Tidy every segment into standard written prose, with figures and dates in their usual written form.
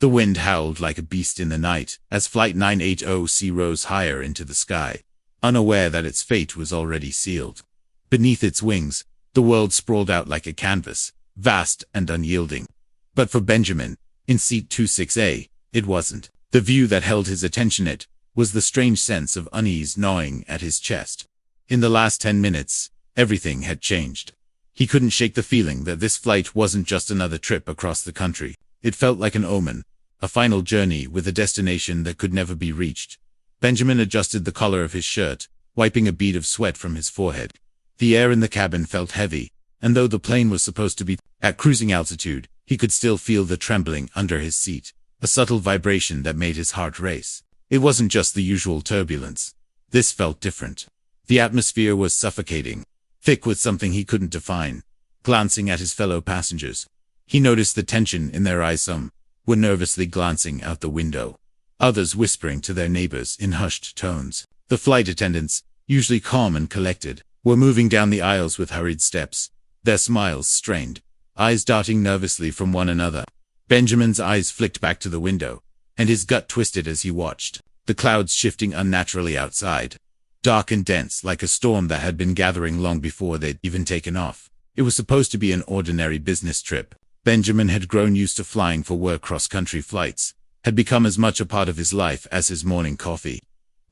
The wind howled like a beast in the night as Flight 980C rose higher into the sky, unaware that its fate was already sealed. Beneath its wings, the world sprawled out like a canvas, vast and unyielding. But for Benjamin, in seat 26A, it wasn't. The view that held his attention was the strange sense of unease gnawing at his chest. In the last 10 minutes, everything had changed. He couldn't shake the feeling that this flight wasn't just another trip across the country. It felt like an omen, a final journey with a destination that could never be reached. Benjamin adjusted the collar of his shirt, wiping a bead of sweat from his forehead. The air in the cabin felt heavy, and though the plane was supposed to be at cruising altitude, he could still feel the trembling under his seat, a subtle vibration that made his heart race. It wasn't just the usual turbulence. This felt different. The atmosphere was suffocating, thick with something he couldn't define. Glancing at his fellow passengers, he noticed the tension in their eyes. Some were nervously glancing out the window, others whispering to their neighbors in hushed tones. The flight attendants, usually calm and collected, were moving down the aisles with hurried steps, their smiles strained, eyes darting nervously from one another. Benjamin's eyes flicked back to the window, and his gut twisted as he watched, the clouds shifting unnaturally outside, dark and dense like a storm that had been gathering long before they'd even taken off. It was supposed to be an ordinary business trip. Benjamin had grown used to flying for work. Cross-country flights had become as much a part of his life as his morning coffee.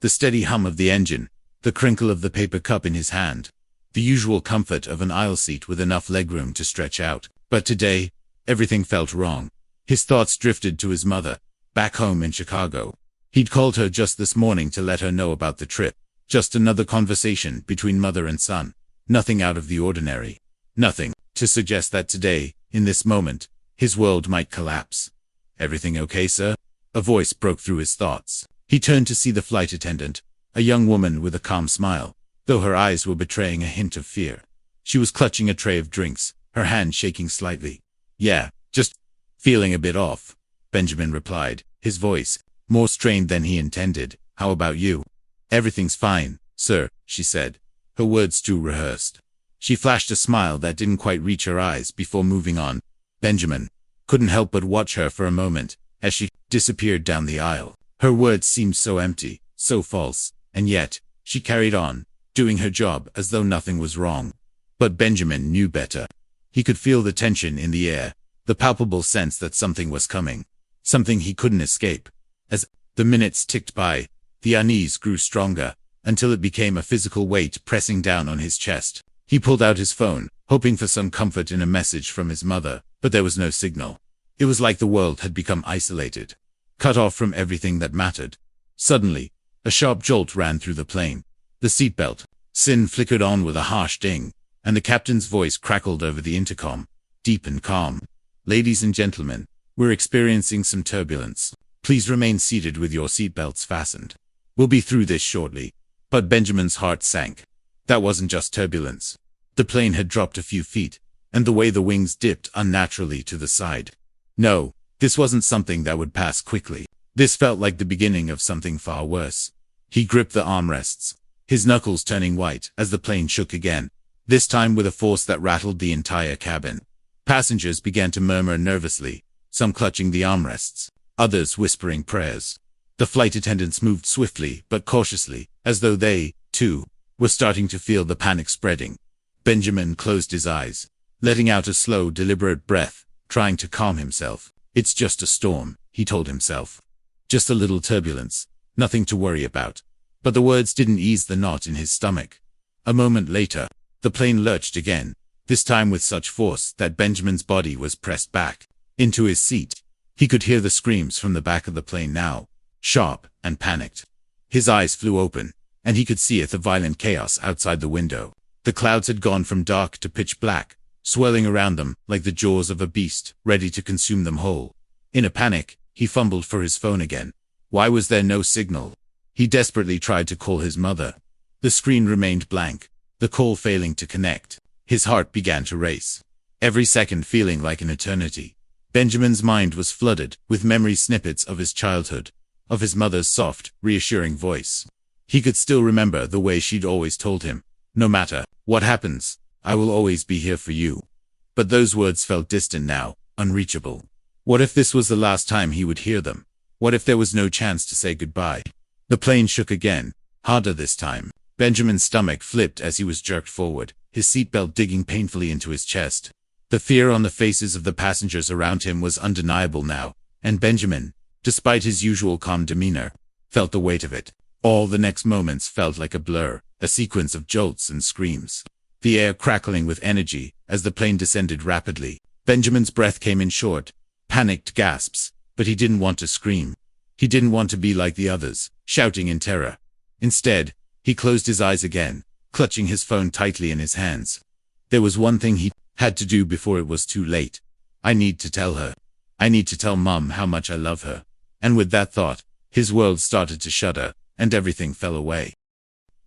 The steady hum of the engine, the crinkle of the paper cup in his hand, the usual comfort of an aisle seat with enough legroom to stretch out. But today, everything felt wrong. His thoughts drifted to his mother, back home in Chicago. He'd called her just this morning to let her know about the trip. Just another conversation between mother and son. Nothing out of the ordinary. Nothing to suggest that today, in this moment, his world might collapse. "Everything okay, sir?" A voice broke through his thoughts. He turned to see the flight attendant, a young woman with a calm smile, though her eyes were betraying a hint of fear. She was clutching a tray of drinks, her hand shaking slightly. "Yeah, just feeling a bit off," Benjamin replied, his voice more strained than he intended. "How about you?" "Everything's fine, sir," she said, her words too rehearsed. She flashed a smile that didn't quite reach her eyes before moving on. Benjamin couldn't help but watch her for a moment as she disappeared down the aisle. Her words seemed so empty, so false, and yet she carried on, doing her job as though nothing was wrong. But Benjamin knew better. He could feel the tension in the air, the palpable sense that something was coming, something he couldn't escape. As the minutes ticked by, the unease grew stronger, until it became a physical weight pressing down on his chest. He pulled out his phone, hoping for some comfort in a message from his mother, but there was no signal. It was like the world had become isolated, cut off from everything that mattered. Suddenly, a sharp jolt ran through the plane. The seatbelt sin flickered on with a harsh ding, and the captain's voice crackled over the intercom, deep and calm. "Ladies and gentlemen, we're experiencing some turbulence. Please remain seated with your seatbelts fastened. We'll be through this shortly." But Benjamin's heart sank. That wasn't just turbulence. The plane had dropped a few feet, and the way the wings dipped unnaturally to the side. No, this wasn't something that would pass quickly. This felt like the beginning of something far worse. He gripped the armrests, his knuckles turning white as the plane shook again, this time with a force that rattled the entire cabin. Passengers began to murmur nervously, some clutching the armrests, others whispering prayers. The flight attendants moved swiftly but cautiously, as though they, too, were starting to feel the panic spreading. Benjamin closed his eyes, letting out a slow, deliberate breath, trying to calm himself. "It's just a storm," he told himself. "Just a little turbulence, nothing to worry about." But the words didn't ease the knot in his stomach. A moment later, the plane lurched again, this time with such force that Benjamin's body was pressed back into his seat. He could hear the screams from the back of the plane now, sharp and panicked. His eyes flew open, and he could see the violent chaos outside the window. The clouds had gone from dark to pitch black, swirling around them like the jaws of a beast, ready to consume them whole. In a panic, he fumbled for his phone again. Why was there no signal? He desperately tried to call his mother. The screen remained blank, the call failing to connect. His heart began to race, every second feeling like an eternity. Benjamin's mind was flooded with memory snippets of his childhood, of his mother's soft, reassuring voice. He could still remember the way she'd always told him, "No matter what happens, I will always be here for you." But those words felt distant now, unreachable. What if this was the last time he would hear them? What if there was no chance to say goodbye? The plane shook again, harder this time. Benjamin's stomach flipped as he was jerked forward, his seatbelt digging painfully into his chest. The fear on the faces of the passengers around him was undeniable now, and Benjamin, despite his usual calm demeanor, felt the weight of it. All the next moments felt like a blur, a sequence of jolts and screams. The air crackling with energy as the plane descended rapidly. Benjamin's breath came in short, panicked gasps, but he didn't want to scream. He didn't want to be like the others, shouting in terror. Instead, he closed his eyes again, clutching his phone tightly in his hands. There was one thing he had to do before it was too late. I need to tell her. I need to tell Mom how much I love her. And with that thought, his world started to shudder, and everything fell away.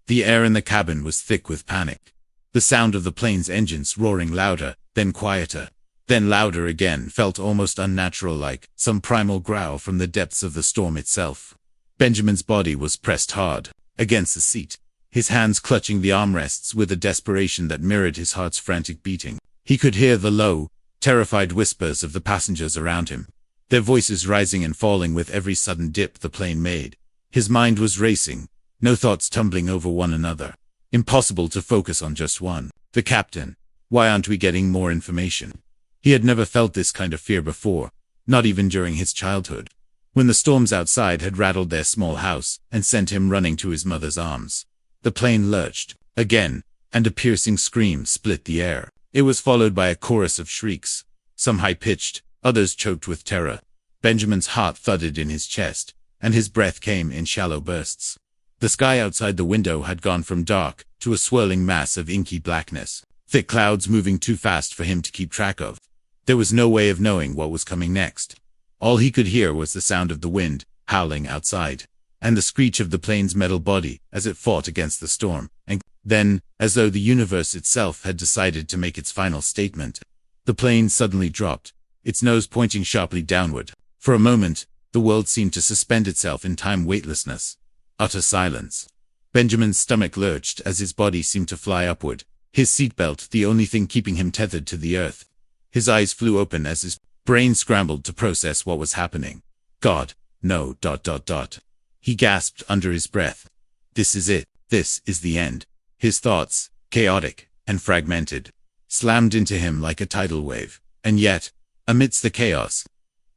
The air in the cabin was thick with panic. The sound of the plane's engines roaring louder, then quieter, then louder again felt almost unnatural, like some primal growl from the depths of the storm itself. Benjamin's body was pressed hard against the seat, his hands clutching the armrests with a desperation that mirrored his heart's frantic beating. He could hear the low, terrified whispers of the passengers around him, their voices rising and falling with every sudden dip the plane made. His mind was racing, no thoughts tumbling over one another. Impossible to focus on just one. The captain. Why aren't we getting more information? He had never felt this kind of fear before, not even during his childhood, when the storms outside had rattled their small house and sent him running to his mother's arms. The plane lurched again, and a piercing scream split the air. It was followed by a chorus of shrieks, some high-pitched, others choked with terror. Benjamin's heart thudded in his chest, and his breath came in shallow bursts. The sky outside the window had gone from dark to a swirling mass of inky blackness, thick clouds moving too fast for him to keep track of. There was no way of knowing what was coming next. All he could hear was the sound of the wind howling outside, and the screech of the plane's metal body as it fought against the storm. And then, as though the universe itself had decided to make its final statement, the plane suddenly dropped, its nose pointing sharply downward. For a moment, the world seemed to suspend itself in time weightlessness. Utter silence. Benjamin's stomach lurched as his body seemed to fly upward, his seatbelt the only thing keeping him tethered to the earth. His eyes flew open as his brain scrambled to process what was happening. God, no. He gasped under his breath. This is it. This is the end. His thoughts, chaotic and fragmented, slammed into him like a tidal wave. And yet, amidst the chaos,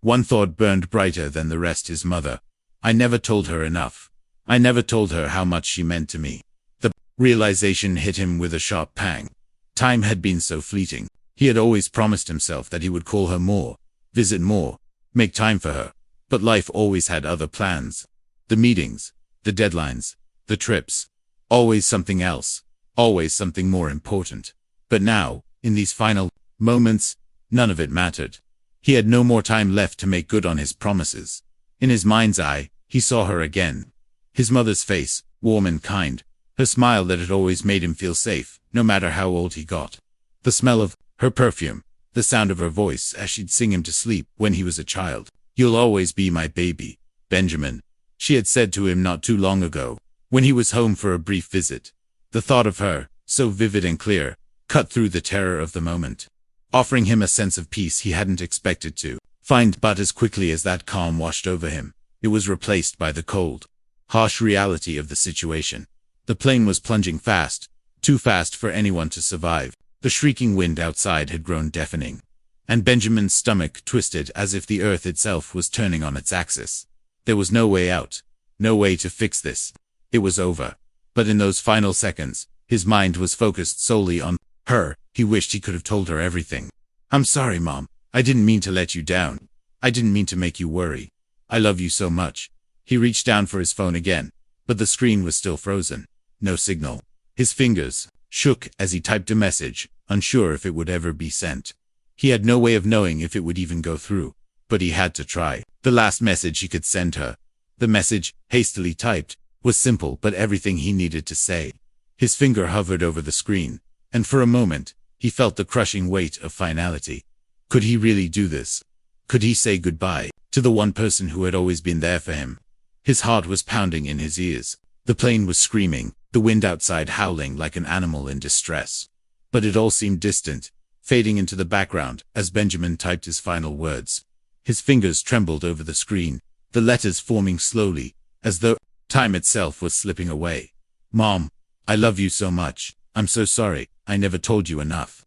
one thought burned brighter than the rest: his mother. I never told her enough. I never told her how much she meant to me. The realization hit him with a sharp pang. Time had been so fleeting. He had always promised himself that he would call her more, visit more, make time for her. But life always had other plans. The meetings, the deadlines, the trips. Always something else. Always something more important. But now, in these final moments, none of it mattered. He had no more time left to make good on his promises. In his mind's eye, he saw her again. His mother's face, warm and kind. Her smile that had always made him feel safe, no matter how old he got. The smell of her perfume. The sound of her voice as she'd sing him to sleep when he was a child. You'll always be my baby, Benjamin, she had said to him not too long ago, when he was home for a brief visit. The thought of her, so vivid and clear, cut through the terror of the moment, offering him a sense of peace he hadn't expected to find. But as quickly as that calm washed over him, it was replaced by the cold, harsh reality of the situation. The plane was plunging fast, too fast for anyone to survive. The shrieking wind outside had grown deafening, and Benjamin's stomach twisted as if the earth itself was turning on its axis. There was no way out, no way to fix this. It was over. But in those final seconds, his mind was focused solely on her. He wished he could have told her everything. I'm sorry, Mom. I didn't mean to let you down. I didn't mean to make you worry. I love you so much. He reached down for his phone again, but the screen was still frozen. No signal. His fingers shook as he typed a message, unsure if it would ever be sent. He had no way of knowing if it would even go through, but he had to try. The last message he could send her. The message, hastily typed, was simple but everything he needed to say. His finger hovered over the screen, and for a moment, he felt the crushing weight of finality. Could he really do this? Could he say goodbye to the one person who had always been there for him? His heart was pounding in his ears. The plane was screaming, the wind outside howling like an animal in distress. But it all seemed distant, fading into the background as Benjamin typed his final words. His fingers trembled over the screen, the letters forming slowly, as though time itself was slipping away. Mom, I love you so much. I'm so sorry, I never told you enough.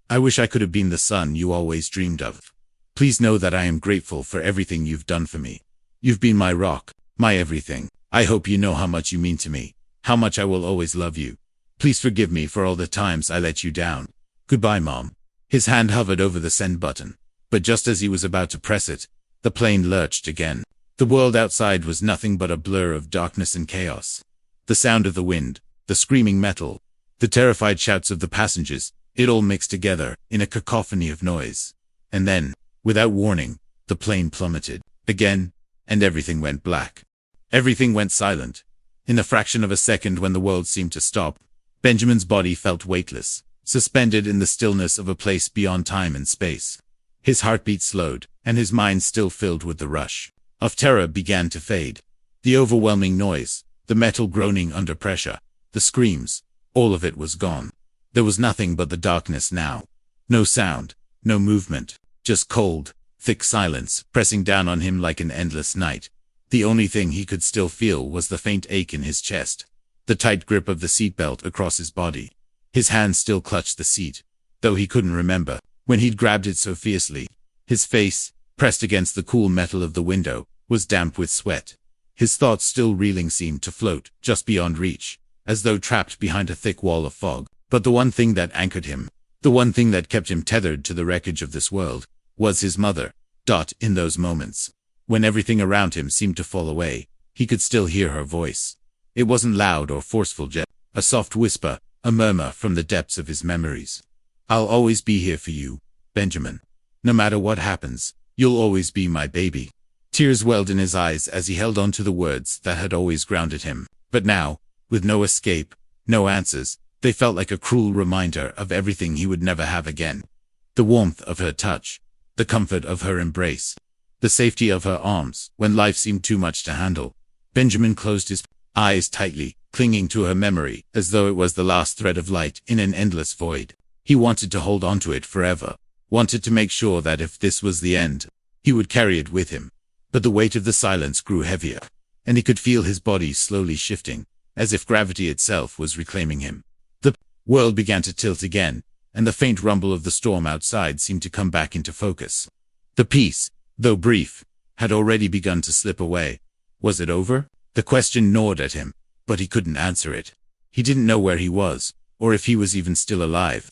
I wish I could have been the son you always dreamed of. Please know that I am grateful for everything you've done for me. You've been my rock, my everything. I hope you know how much you mean to me, how much I will always love you. Please forgive me for all the times I let you down. Goodbye, Mom. His hand hovered over the send button, but just as he was about to press it, the plane lurched again. The world outside was nothing but a blur of darkness and chaos. The sound of the wind, the screaming metal, the terrified shouts of the passengers, it all mixed together in a cacophony of noise. And then, without warning, the plane plummeted again, and everything went black. Everything went silent. In a fraction of a second, when the world seemed to stop, Benjamin's body felt weightless, suspended in the stillness of a place beyond time and space. His heartbeat slowed, and his mind, still filled with the rush of terror, began to fade. The overwhelming noise, the metal groaning under pressure, the screams, all of it was gone. There was nothing but the darkness now. No sound, no movement, just cold, thick silence pressing down on him like an endless night. The only thing he could still feel was the faint ache in his chest, the tight grip of the seatbelt across his body. His hand still clutched the seat, though he couldn't remember when he'd grabbed it so fiercely. His face, pressed against the cool metal of the window, was damp with sweat. His thoughts, still reeling, seemed to float just beyond reach, as though trapped behind a thick wall of fog. But the one thing that anchored him, the one thing that kept him tethered to the wreckage of this world, was his mother. In those moments, when everything around him seemed to fall away, he could still hear her voice. It wasn't loud or forceful, just a soft whisper, a murmur from the depths of his memories. I'll always be here for you, Benjamin. No matter what happens, you'll always be my baby. Tears welled in his eyes as he held on to the words that had always grounded him. But now, with no escape, no answers, they felt like a cruel reminder of everything he would never have again. The warmth of her touch, the comfort of her embrace, the safety of her arms when life seemed too much to handle. Benjamin closed his eyes tightly, clinging to her memory as though it was the last thread of light in an endless void. He wanted to hold on to it forever, wanted to make sure that if this was the end, he would carry it with him. But the weight of the silence grew heavier, and he could feel his body slowly shifting, as if gravity itself was reclaiming him. The world began to tilt again, and the faint rumble of the storm outside seemed to come back into focus. The peace, though brief, had already begun to slip away. Was it over? The question gnawed at him, but he couldn't answer it. He didn't know where he was, or if he was even still alive.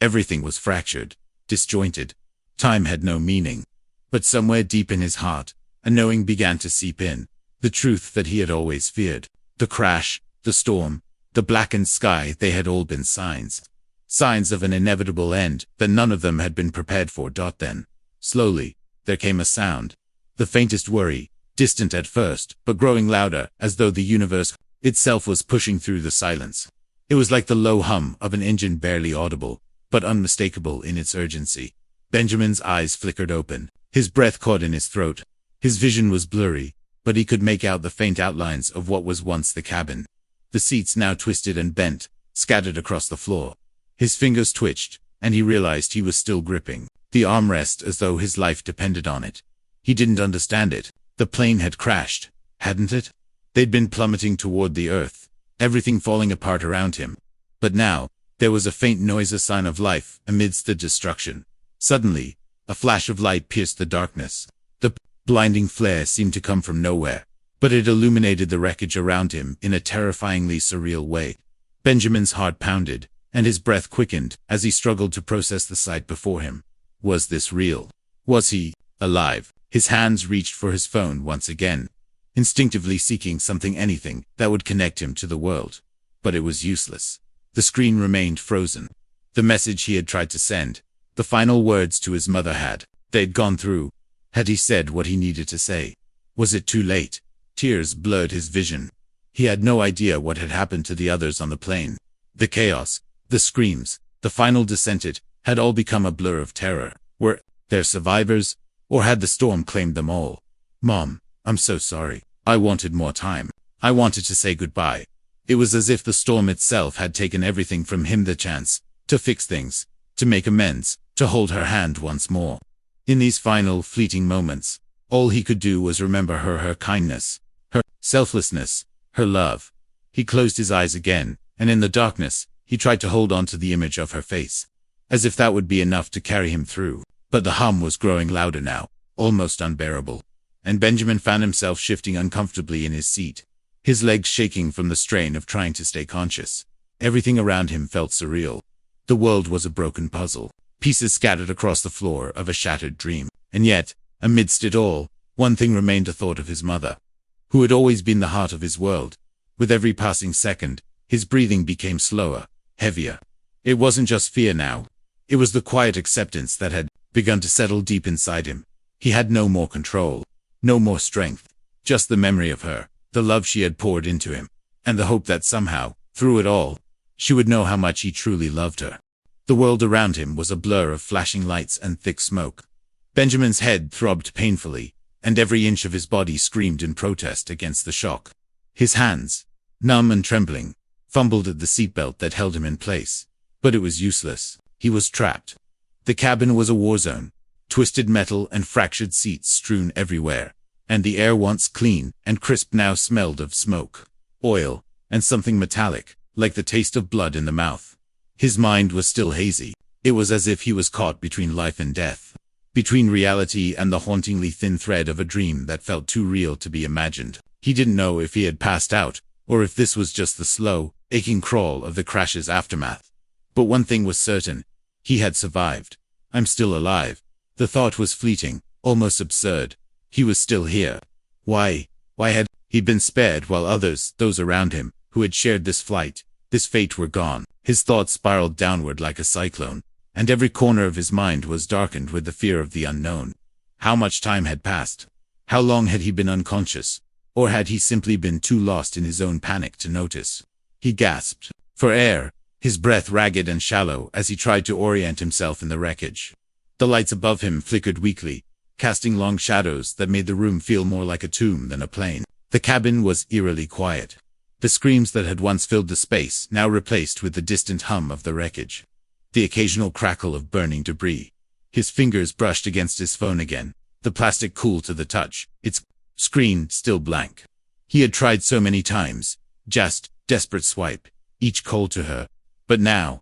Everything was fractured, disjointed. Time had no meaning. But somewhere deep in his heart, a knowing began to seep in, the truth that he had always feared. The crash, the storm, the blackened sky, they had all been signs. Signs of an inevitable end that none of them had been prepared for. Then, slowly, there came a sound. The faintest worry, distant at first, but growing louder, as though the universe itself was pushing through the silence. It was like the low hum of an engine, barely audible, but unmistakable in its urgency. Benjamin's eyes flickered open, his breath caught in his throat. His vision was blurry, but he could make out the faint outlines of what was once the cabin. The seats, now twisted and bent, scattered across the floor. His fingers twitched, and he realized he was still gripping the armrest as though his life depended on it. He didn't understand it. The plane had crashed, hadn't it? They'd been plummeting toward the earth, everything falling apart around him. But now, there was a faint noise, a sign of life amidst the destruction. Suddenly, a flash of light pierced the darkness. The blinding flare seemed to come from nowhere, but it illuminated the wreckage around him in a terrifyingly surreal way. Benjamin's heart pounded, and his breath quickened as he struggled to process the sight before him. Was this real? Was he alive? His hands reached for his phone once again, instinctively seeking something, anything, that would connect him to the world. But it was useless. The screen remained frozen. The message he had tried to send, the final words to his mother, they'd gone through. Had he said what he needed to say? Was it too late? Tears blurred his vision. He had no idea what had happened to the others on the plane. The chaos, the screams, the final descent, it had all become a blur of terror. Were there survivors, or had the storm claimed them all? Mom, I'm so sorry. I wanted more time. I wanted to say goodbye. It was as if the storm itself had taken everything from him, the chance to fix things, to make amends, to hold her hand once more. In these final, fleeting moments, all he could do was remember her kindness, her selflessness, her love. He closed his eyes again, and in the darkness, he tried to hold on to the image of her face, as if that would be enough to carry him through. But the hum was growing louder now, almost unbearable, and Benjamin found himself shifting uncomfortably in his seat, his legs shaking from the strain of trying to stay conscious. Everything around him felt surreal. The world was a broken puzzle, pieces scattered across the floor of a shattered dream. And yet, amidst it all, one thing remained: a thought of his mother, who had always been the heart of his world. With every passing second, his breathing became slower, heavier. It wasn't just fear now. It was the quiet acceptance that had begun to settle deep inside him. He had no more control, no more strength, just the memory of her, the love she had poured into him, and the hope that somehow, through it all, she would know how much he truly loved her. The world around him was a blur of flashing lights and thick smoke. Benjamin's head throbbed painfully, and every inch of his body screamed in protest against the shock. His hands, numb and trembling, fumbled at the seatbelt that held him in place. But it was useless. He was trapped. The cabin was a war zone, twisted metal and fractured seats strewn everywhere, and the air once clean and crisp now smelled of smoke, oil, and something metallic, like the taste of blood in the mouth. His mind was still hazy. It was as if he was caught between life and death, between reality and the hauntingly thin thread of a dream that felt too real to be imagined. He didn't know if he had passed out, or if this was just the slow, aching crawl of the crash's aftermath. But one thing was certain: he had survived. I'm still alive. The thought was fleeting, almost absurd. He was still here. Why had he been spared while others, those around him, who had shared this flight, this fate, were gone? His thoughts spiraled downward like a cyclone, and every corner of his mind was darkened with the fear of the unknown. How much time had passed? How long had he been unconscious? Or had he simply been too lost in his own panic to notice? He gasped for air, his breath ragged and shallow as he tried to orient himself in the wreckage. The lights above him flickered weakly, casting long shadows that made the room feel more like a tomb than a plane. The cabin was eerily quiet. The screams that had once filled the space now replaced with the distant hum of the wreckage, the occasional crackle of burning debris. His fingers brushed against his phone again, the plastic cool to the touch, its screen still blank. He had tried so many times, just desperate swipe, each call to her. But now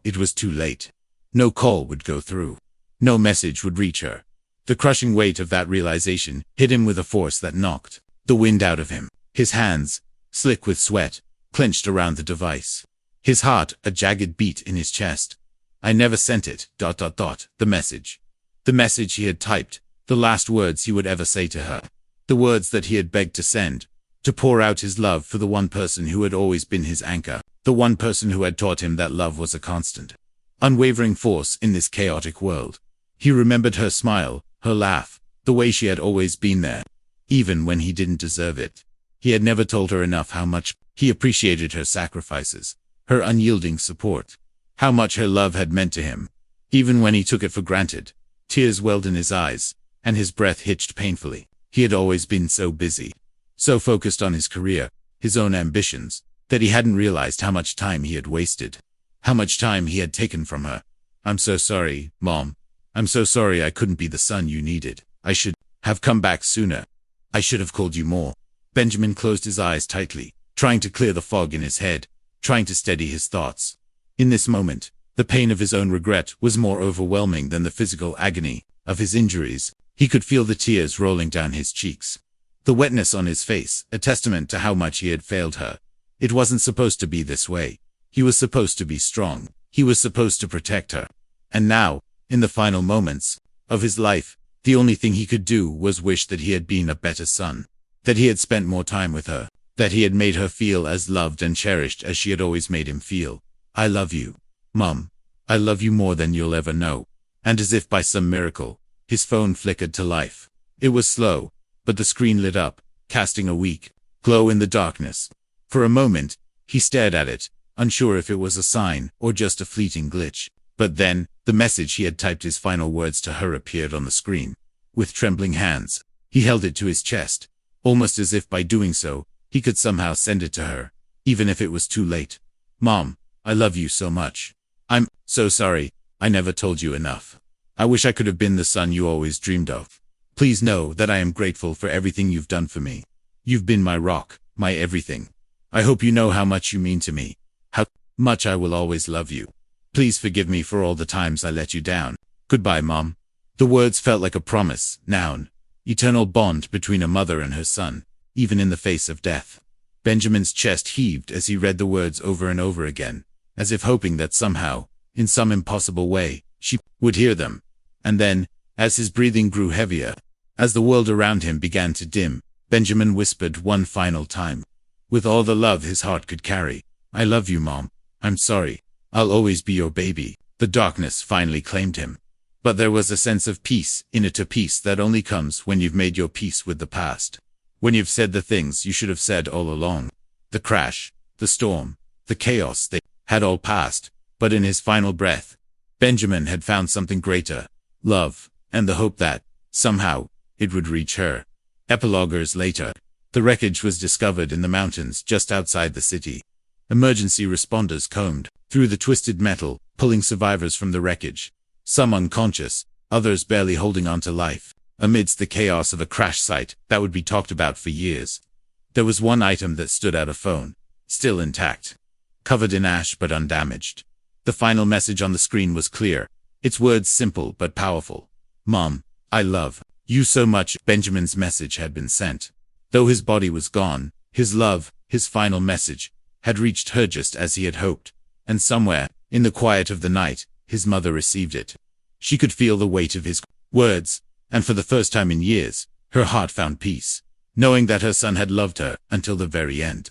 it was too late. No call would go through. No message would reach her. The crushing weight of that realization hit him with a force that knocked the wind out of him. His hands, slick with sweat, clenched around the device. His heart a jagged beat in his chest. I never sent it, ... The message. The message he had typed, the last words he would ever say to her. The words that he had begged to send, to pour out his love for the one person who had always been his anchor, the one person who had taught him that love was a constant, unwavering force in this chaotic world. He remembered her smile, her laugh, the way she had always been there, even when he didn't deserve it. He had never told her enough how much he appreciated her sacrifices, her unyielding support, how much her love had meant to him. Even when he took it for granted, tears welled in his eyes, and his breath hitched painfully. He had always been so busy, so focused on his career, his own ambitions, that he hadn't realized how much time he had wasted, how much time he had taken from her. I'm so sorry, Mom. I'm so sorry I couldn't be the son you needed. I should have come back sooner. I should have called you more. Benjamin closed his eyes tightly, trying to clear the fog in his head, trying to steady his thoughts. In this moment, the pain of his own regret was more overwhelming than the physical agony of his injuries. He could feel the tears rolling down his cheeks, the wetness on his face, a testament to how much he had failed her. It wasn't supposed to be this way. He was supposed to be strong. He was supposed to protect her. And now, in the final moments of his life, the only thing he could do was wish that he had been a better son, that he had spent more time with her, that he had made her feel as loved and cherished as she had always made him feel. I love you, Mom. I love you more than you'll ever know. And as if by some miracle, his phone flickered to life. It was slow, but the screen lit up, casting a weak glow in the darkness. For a moment, he stared at it, unsure if it was a sign or just a fleeting glitch. But then, the message he had typed, his final words to her, appeared on the screen. With trembling hands, he held it to his chest, almost as if by doing so, he could somehow send it to her, even if it was too late. Mom, I love you so much. I'm so sorry, I never told you enough. I wish I could have been the son you always dreamed of. Please know that I am grateful for everything you've done for me. You've been my rock, my everything. I hope you know how much you mean to me, how much I will always love you. Please forgive me for all the times I let you down. Goodbye, Mom. The words felt like a promise, noun, eternal bond between a mother and her son, even in the face of death. Benjamin's chest heaved as he read the words over and over again, as if hoping that somehow, in some impossible way, she would hear them. And then, as his breathing grew heavier, as the world around him began to dim, Benjamin whispered one final time, with all the love his heart could carry, "I love you, Mom. I'm sorry. I'll always be your baby." The darkness finally claimed him. But there was a sense of peace, inner peace that only comes when you've made your peace with the past. When you've said the things you should have said all along. The crash, the storm, the chaos, they had all passed, but in his final breath, Benjamin had found something greater, love, and the hope that, somehow, it would reach her. Epilogue years later, the wreckage was discovered in the mountains just outside the city. Emergency responders combed through the twisted metal, pulling survivors from the wreckage, some unconscious, others barely holding on to life, amidst the chaos of a crash site that would be talked about for years. There was one item that stood out: a phone, still intact, covered in ash but undamaged. The final message on the screen was clear, its words simple but powerful. "Mom, I love you so much." Benjamin's message had been sent. Though his body was gone, his love, his final message, had reached her just as he had hoped, and somewhere, in the quiet of the night, his mother received it. She could feel the weight of his words, and for the first time in years, her heart found peace, knowing that her son had loved her until the very end.